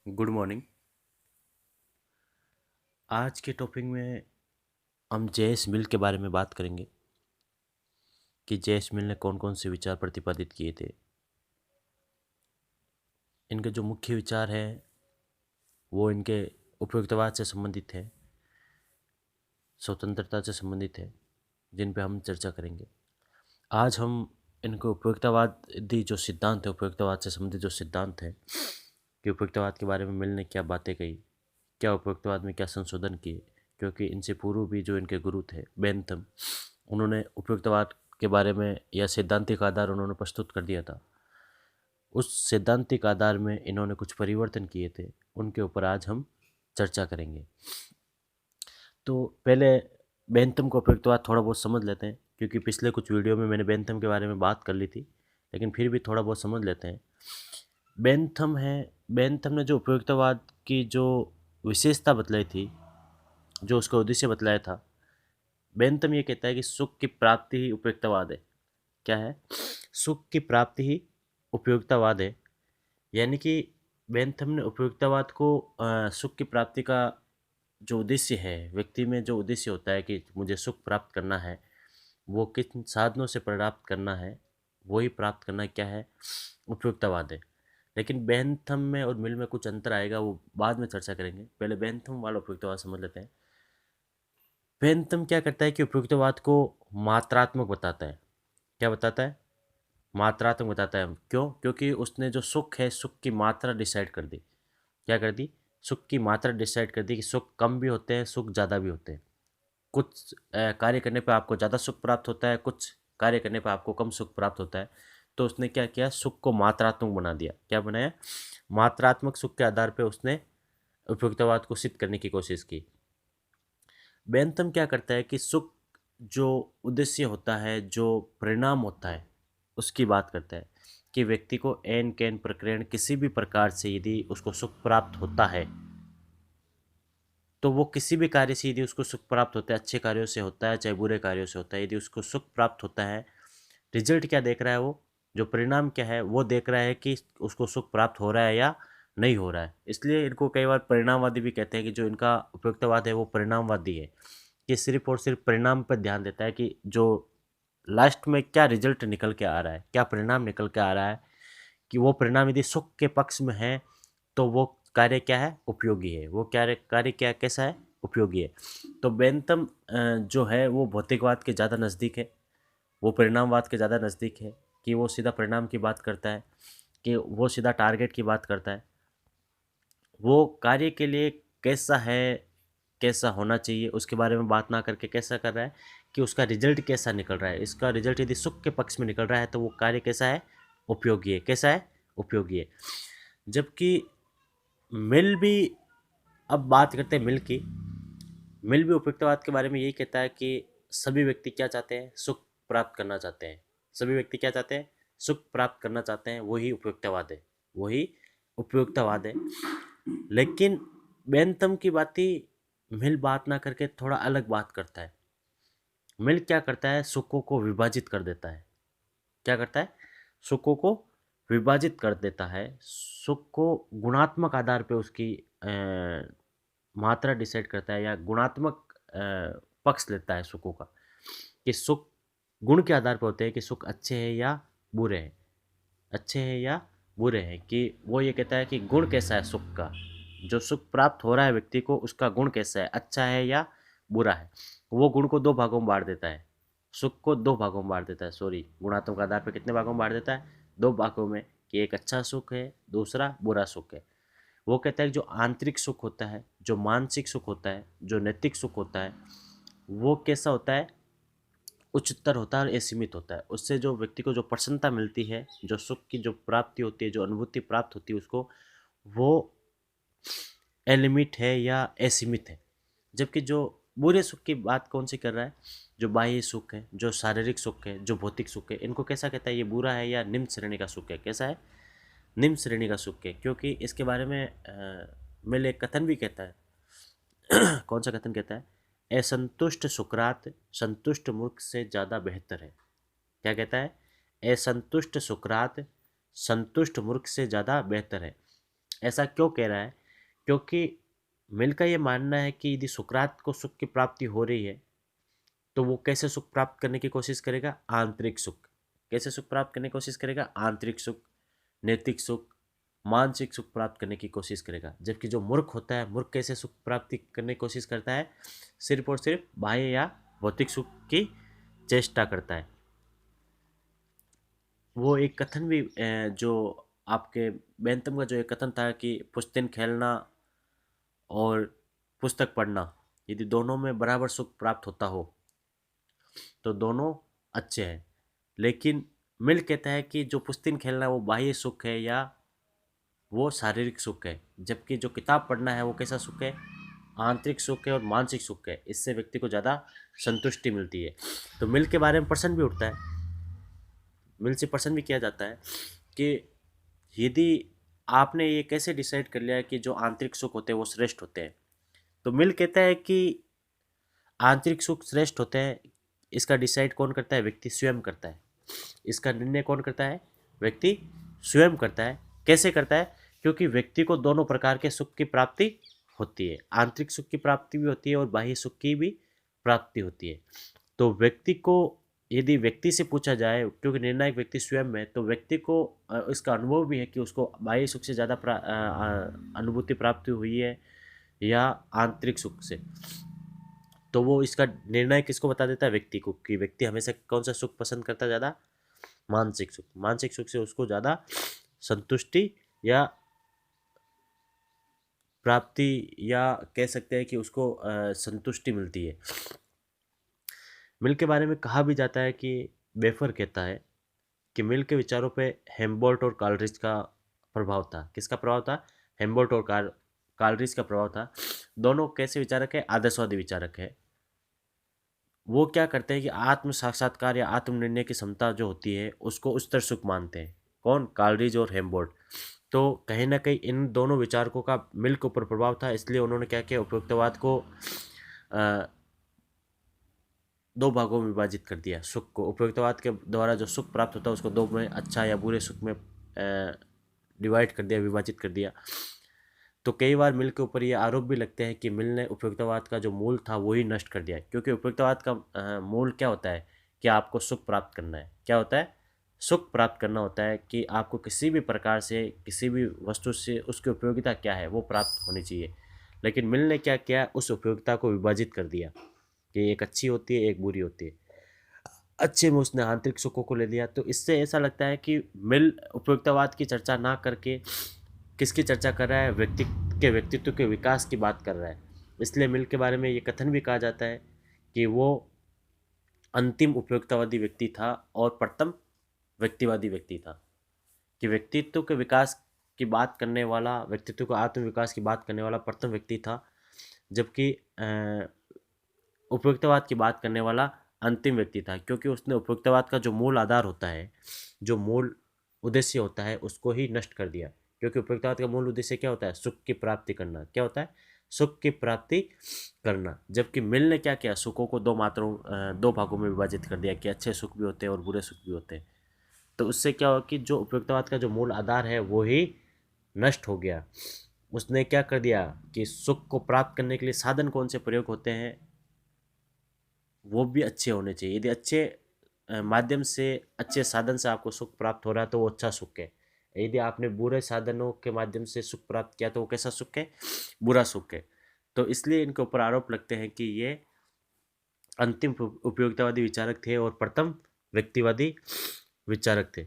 Good morning. आज के topic में हम जे.एस. मिल के बारे में बात करेंगे कि जे.एस. मिल ने कौन कौन से विचार प्रतिपादित किए थे। इनके जो मुख्य विचार हैं वो इनके उपयुक्तवाद से संबंधित है, स्वतंत्रता से संबंधित है, जिन पे हम चर्चा करेंगे। आज हम इनके उपयुक्तवादी जो सिद्धांत है, उपयुक्तवाद से संबंधित जो सिद्धांत है कि उपयुक्तवाद के बारे में मिल ने क्या बातें कही, क्या उपयुक्तवाद में क्या संशोधन किए, क्योंकि इनसे पूर्व भी जो इनके गुरु थे बेंथम, उन्होंने उपयुक्तवाद के बारे में या सैद्धांतिक आधार उन्होंने प्रस्तुत कर दिया था। उस सैद्धांतिक आधार में इन्होंने कुछ परिवर्तन किए थे, उनके ऊपर आज हम चर्चा करेंगे। तो पहले बेंथम को उपयुक्तवाद थोड़ा बहुत समझ लेते हैं, क्योंकि पिछले कुछ वीडियो में मैंने बेंथम के बारे में बात कर ली थी, लेकिन फिर भी थोड़ा बहुत समझ लेते हैं। बेंथम ने जो उपयुक्तवाद की जो विशेषता बतलाई थी, जो उसका उद्देश्य बतलाया था, बेंथम ये कहता है कि सुख की प्राप्ति ही उपयुक्तवाद है। क्या है? सुख की प्राप्ति ही उपयुक्तवाद है। यानी कि बेंथम ने उपयुक्तवाद को सुख की प्राप्ति का जो उद्देश्य है, व्यक्ति में जो उद्देश्य होता है कि मुझे सुख प्राप्त करना है, वो किन साधनों से प्राप्त करना है, वही प्राप्त करना क्या है? उपयुक्तवाद है। लेकिन बेंथम में और मिल में कुछ अंतर आएगा, वो बाद में चर्चा करेंगे। पहले बेंथम वाला उपयुक्तवाद समझ लेते हैं। बेंथम क्या करता है कि उपयुक्तवाद को मात्रात्मक बताता है। क्या बताता है? मात्रात्मक बताता है। क्यों? क्योंकि उसने जो सुख है, सुख की मात्रा डिसाइड कर दी। क्या कर दी? सुख की मात्रा डिसाइड कर दी कि सुख कम भी होते हैं, सुख ज़्यादा भी होते हैं। कुछ कार्य करने पर आपको ज़्यादा सुख प्राप्त होता है, कुछ कार्य करने पर आपको कम सुख प्राप्त होता है। तो उसने क्या किया? सुख को मात्रात्मक बना दिया। क्या बनाया? मात्रात्मक सुख के आधार पर उसने उपयुक्तवाद को सिद्ध करने की कोशिश की। बेंथम क्या करता है कि सुख जो उद्देश्य होता है, जो परिणाम होता है, उसकी बात करता है कि व्यक्ति को एन कैन प्रकरण किसी भी प्रकार से यदि उसको सुख प्राप्त होता है, तो वो किसी भी कार्य से यदि उसको सुख प्राप्त होता है, अच्छे कार्यों से होता है चाहे बुरे कार्यों से होता है, यदि उसको सुख प्राप्त होता है, रिजल्ट क्या देख रहा है? वो जो परिणाम क्या है वो देख रहा है कि उसको सुख प्राप्त हो रहा है या नहीं हो रहा है। इसलिए इनको कई बार परिणामवादी भी कहते हैं कि जो इनका उपयुक्तवाद है वो परिणामवादी है, कि सिर्फ और सिर्फ परिणाम पर ध्यान देता है कि जो लास्ट में क्या रिजल्ट निकल के आ रहा है, क्या परिणाम निकल के आ रहा है, कि वो परिणाम यदि सुख के पक्ष में है तो वो कार्य क्या है? उपयोगी है। वो कार्य क्या कैसा है? उपयोगी है। तो बेंथम जो है वो भौतिकवाद के ज़्यादा नज़दीक है, वो परिणामवाद के ज़्यादा नज़दीक है, कि वो सीधा परिणाम की बात करता है, कि वो सीधा टारगेट की बात करता है। वो कार्य के लिए कैसा है, कैसा होना चाहिए, उसके बारे में बात ना करके कैसा कर रहा है कि उसका रिजल्ट कैसा निकल रहा है। इसका रिजल्ट यदि सुख के पक्ष में निकल रहा है तो वो कार्य कैसा है? उपयोगी है। कैसा है? उपयोगी है। जबकि मिल भी, अब बात करते हैं मिल की। मिल भी उपयुक्तवाद के बारे में यही कहता है कि सभी व्यक्ति क्या चाहते हैं? सुख प्राप्त करना चाहते हैं। सभी व्यक्ति क्या चाहते हैं? सुख प्राप्त करना चाहते हैं। वही उपयुक्तवाद है। वही उपयुक्तवाद है। लेकिन बेंथम की बात ही मिल बात ना करके थोड़ा अलग बात करता है। मिल क्या करता है? सुखों को विभाजित कर देता है। क्या करता है? सुखों को विभाजित कर देता है। सुख को गुणात्मक आधार पे उसकी मात्रा डिसाइड करता है, या गुणात्मक पक्ष लेता है सुखों का, कि सुख गुण के आधार पर होते हैं कि सुख अच्छे हैं या बुरे हैं, अच्छे हैं या बुरे हैं। कि वो ये कहता है कि गुण कैसा है सुख का, जो सुख प्राप्त हो रहा है व्यक्ति को, उसका गुण कैसा है, अच्छा है या बुरा है। वो गुण को दो भागों में बांट देता है, सुख को दो भागों में बांट देता है, सॉरी, गुणात्मक आधार पर कितने भागों में बांट देता है? दो भागों में, कि एक अच्छा सुख है, दूसरा बुरा सुख है। वो कहता है कि जो आंतरिक सुख होता है, जो मानसिक सुख होता है, जो नैतिक सुख होता है, वो कैसा होता है? उच्चतर होता है और असीमित होता है। उससे जो व्यक्ति को जो प्रसन्नता मिलती है, जो सुख की जो प्राप्ति होती है, जो अनुभूति प्राप्त होती है उसको, वो अलिमिट है या असीमित है। जबकि जो बुरे सुख की बात कौन सी कर रहा है? जो बाह्य सुख है, जो शारीरिक सुख है, जो भौतिक सुख है, इनको कैसा कहता है? ये बुरा है या निम्न श्रेणी का सुख है। कैसा है? निम्न श्रेणी का सुख है। क्योंकि इसके बारे में मिल एक कथन भी कहता है। कौन सा कथन कहता है? असंतुष्ट सुकरात संतुष्ट मूर्ख से ज़्यादा बेहतर है। क्या कहता है? असंतुष्ट सुकरात संतुष्ट मूर्ख से ज़्यादा बेहतर है। ऐसा क्यों कह रहा है? क्योंकि मिल का ये मानना है कि यदि सुकरात को सुख की प्राप्ति हो रही है तो वो कैसे सुख प्राप्त करने की कोशिश करेगा? आंतरिक सुख। कैसे सुख प्राप्त करने की कोशिश करेगा? आंतरिक सुख, नैतिक सुख, मानसिक सुख प्राप्त करने की कोशिश करेगा। जबकि जो मूर्ख होता है, मूर्ख कैसे सुख प्राप्ति करने की कोशिश करता है? सिर्फ और सिर्फ बाह्य या भौतिक सुख की चेष्टा करता है। वो एक कथन भी जो आपके बेंतम का जो एक कथन था कि पुश्तैन खेलना और पुस्तक पढ़ना, यदि दोनों में बराबर सुख प्राप्त होता हो तो दोनों अच्छे हैं। लेकिन मिल कहता है कि जो पुश्तैन खेलना है वो बाह्य सुख है या वो शारीरिक सुख है, जबकि जो किताब पढ़ना है वो कैसा सुख है? आंतरिक सुख है और मानसिक सुख है। इससे व्यक्ति को ज़्यादा संतुष्टि मिलती है। तो मिल के बारे में प्रश्न भी उठता है, मिल से प्रश्न भी किया जाता है कि यदि आपने ये कैसे डिसाइड कर लिया है कि जो आंतरिक सुख होते हैं वो श्रेष्ठ होते हैं? तो मिल कहता है कि आंतरिक सुख श्रेष्ठ होते हैं। इसका डिसाइड कौन करता है? व्यक्ति स्वयं करता है। इसका निर्णय कौन करता है? व्यक्ति स्वयं करता है। कैसे करता है? क्योंकि व्यक्ति को दोनों प्रकार के सुख की प्राप्ति होती है, आंतरिक सुख की प्राप्ति भी होती है और बाह्य सुख की भी प्राप्ति होती है। तो व्यक्ति को, यदि व्यक्ति से पूछा जाए, क्योंकि निर्णायक व्यक्ति स्वयं है, तो व्यक्ति को इसका अनुभव भी है कि उसको बाह्य सुख से ज़्यादा अनुभूति प्राप्ति हुई है या आंतरिक सुख से। तो वो इसका निर्णय किसको बता देता है? व्यक्ति को, कि व्यक्ति हमेशा कौन सा सुख पसंद करता है ज़्यादा? मानसिक सुख। मानसिक सुख से उसको ज़्यादा संतुष्टि या प्राप्ति या कह सकते हैं कि उसको संतुष्टि मिलती है। मिल के बारे में कहा भी जाता है कि बेफर कहता है कि मिल के विचारों पे हेम्बोल्ट और काल्ड्रिच का प्रभाव था। किसका प्रभाव था? हेम्बोल्ट और काल्ड्रिच का प्रभाव था। दोनों कैसे विचारक है? आदर्शवादी विचारक है। वो क्या करते हैं कि आत्म साक्षात्कार या आत्मनिर्णय की क्षमता जो होती है उसको उच्चतर सुख मानते हैं। कौन? काल्ड्रिच और हेम्बोल्ट। तो कहीं ना कहीं इन दोनों विचारकों का मिल के ऊपर प्रभाव था, इसलिए उन्होंने क्या किया? उपयुक्तवाद को दो भागों में विभाजित कर दिया। सुख को, उपयुक्तवाद के द्वारा जो सुख प्राप्त होता है उसको दो में, अच्छा या बुरे सुख में डिवाइड कर दिया, विभाजित कर दिया। तो कई बार मिल के ऊपर ये आरोप भी लगते हैं कि मिल ने उपयुक्तवाद का जो मूल था वही नष्ट कर दिया। क्योंकि उपयुक्तवाद का मूल क्या होता है? कि आपको सुख प्राप्त करना है। क्या होता है? सुख प्राप्त करना होता है कि आपको किसी भी प्रकार से, किसी भी वस्तु से उसकी उपयोगिता क्या है वो प्राप्त होनी चाहिए। लेकिन मिल ने क्या किया? उस उपयोगिता को विभाजित कर दिया कि एक अच्छी होती है, एक बुरी होती है। अच्छे में उसने आंतरिक सुखों को ले लिया। तो इससे ऐसा लगता है कि मिल उपयुक्तवाद की चर्चा ना करके किसकी चर्चा कर रहा है? व्यक्ति के व्यक्तित्व के विकास की बात कर रहा है। इसलिए मिल के बारे में ये कथन भी कहा जाता है कि वो अंतिम उपयुक्तवादी व्यक्ति था और प्रथम व्यक्तिवादी व्यक्ति था। कि व्यक्तित्व के विकास की बात करने वाला, व्यक्तित्व को आत्म विकास की बात करने वाला प्रथम व्यक्ति था, जबकि उपयुक्तवाद की बात करने वाला अंतिम व्यक्ति था। क्योंकि उसने उपयुक्तवाद का जो मूल आधार होता है, जो मूल उद्देश्य होता है, उसको ही नष्ट कर दिया। क्योंकि उपयुक्तवाद का मूल उद्देश्य क्या होता है? सुख की प्राप्ति करना। क्या होता है? सुख की प्राप्ति करना। जबकि मिल ने क्या किया? सुखों को दो भागों में विभाजित कर दिया कि अच्छे सुख भी होते हैं और बुरे सुख भी होते हैं। तो उससे क्या हुआ कि जो उपयुक्तवाद का जो मूल आधार है वो ही नष्ट हो गया। उसने क्या कर दिया कि सुख को प्राप्त करने के लिए साधन कौन से प्रयोग होते हैं वो भी अच्छे होने चाहिए। यदि अच्छे माध्यम से, अच्छे साधन से आपको सुख प्राप्त हो रहा है तो वो अच्छा सुख है। यदि आपने बुरे साधनों के माध्यम से सुख प्राप्त किया तो वो कैसा सुख है? बुरा सुख है। तो इसलिए इनके ऊपर आरोप लगते हैं कि ये अंतिम उपयोगितावादी विचारक थे और प्रथम व्यक्तिवादी विचारक थे।